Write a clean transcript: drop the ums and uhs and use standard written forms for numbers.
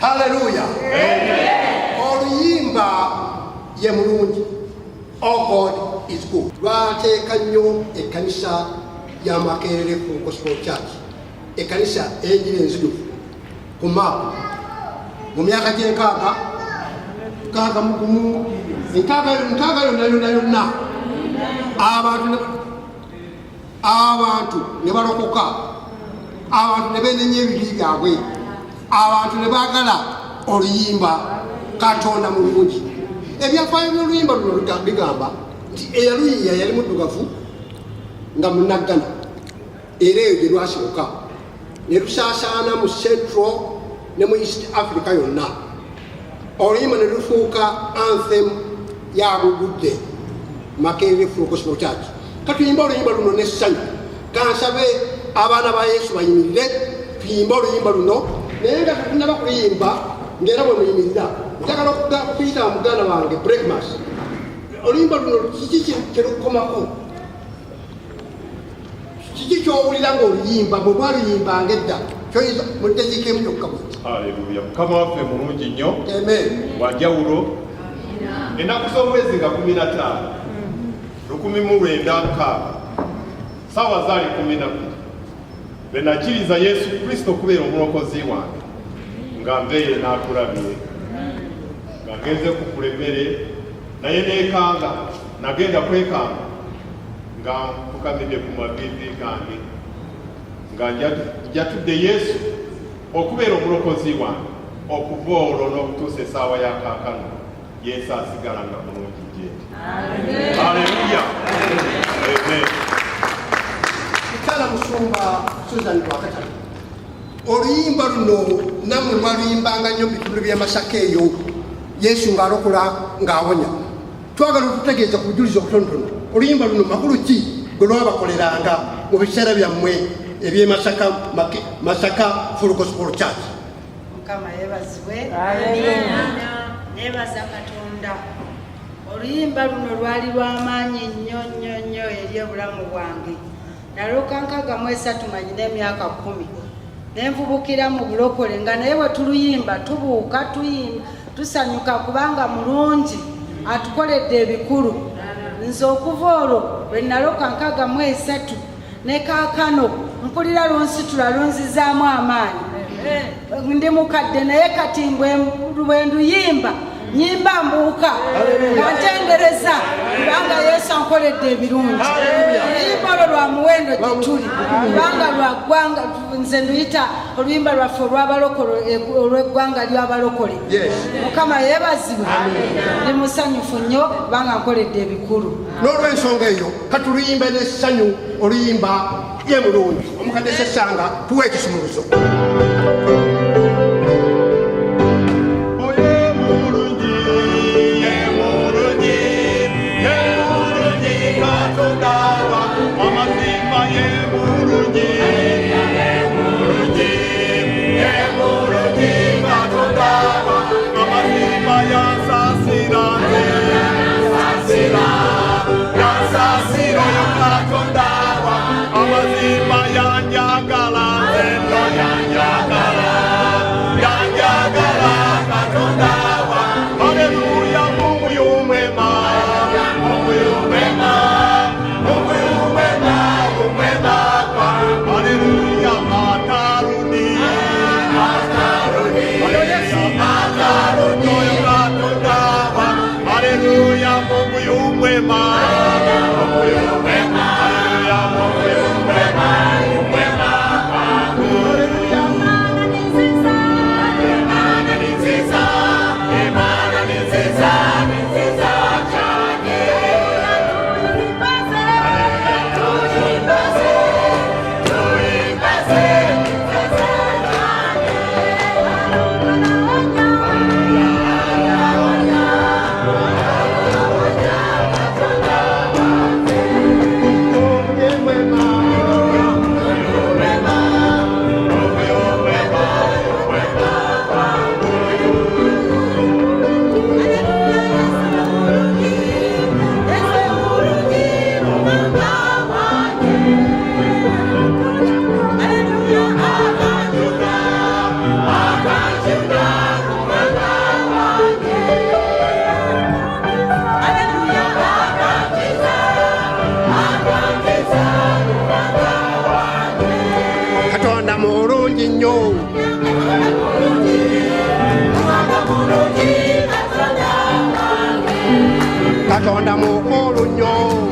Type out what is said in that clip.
Hallelujah. Oluyimba ye mulungi. Oh, God is good. Lwateeka nnyo ekkanisa ya Makerere Full Gospel Church, ekkanisa enjiri enzijufu ku maapu mu myaka gy'enkaaga yonna abantu ne balokoka, abantu ne beenenya ebibi byabwe, abantu ne baagala oluyimba Katonda mulungi. Ebyafaayo by'oluyimba luno bigamba nti eyaluyiya yali muddugavu nga munaggana, era eyo gye lwasibuka ne lusaasaana mu Central ne mu East Africa yonna. Oluyimba ne lufuuka anthem ya bugudde Makerere Full Gospel Church. Katuyimba oluyimba luno n'essanyu. Kansabe abaana ba Yesu bayimirire tuyimba oluyimba luno, naye nga tutunaba kuluyimba ng'era bwe muyimirira njagala okuyita muganda wange Breakmas. Oluyimba luno kiki kye lukomako? Kiki ky'owulira ng'oluyimba bwe bwaluyimbanga edda kyoyinza muddekikemu kyokka bweki? Haleluya. Mukama waffe mulungi nnyo. Amen. Wajawulo. Ennaku z'omwezi nga 15 1906 ssaawa zaali 12 lwe nakkiriza Yesu Kristo okubeera omulokozi wange, nga nveeye n'akulabye nga ngenze kugula emmere naye neekanga, nagenda kwekanga nga nfukamidde ku maviivi gange nga njatudde Yesu okubeera omulokozi wange okuva olwo n'okutuusa essaawa ya kaakano. Yesu asigala nga mulungi gyeti. Haleluya. Amen. Kitala Musumba Susan Rwakatana, oluyimba luno nammwe lwaluyimbanga nnyo mu bitundu by'e Masaka eyo Yesu ng'alokola ng'awonya. Twagala okutegeeza ku bujulizi obutonotono oluyimba luno makulu ki gwe lwabakoleranga mu biseera byammwe eby'e Masaka Full Gospel Church. Mukama yeebazibwe. Neebaza Katonda. Oluyimba luno lwali lw'amaanyi nnyo nnyo nnyo eri obulamu bwange. Nalooka 63 manyina emyaka 10 nenvubukira mu bulokole nga naye bwe tuluyimba tubuuka tuyimba tusanyuka kubanga mulungi atukoledde ebikulu. Nze okuva olwo bwe nalooka 63 ne kaakano mpulira lunsitula lunzizaamu amaanyi. Ndi mukadde naye kati bwe nduyimba nyimba mbuuka nga ntendereza kubanga Yesu ankoledde ebirungi. Oluyimba olwo lwa muwendo gye tuli kubanga lwa ggwanga, nze nduyita oluyimba lwaffe olw'eggwanga ly'abalokole. Mukama yeebazibwe. Ndi musanyufu nnyo kubanga nkoledde ebikulu. N'olw'ensonga eyo katuluyimba n'essanyu oluyimba ye mulungi. Omukadde Sesanga tuwe ekisumuluzo. Katonda mukulu nnyo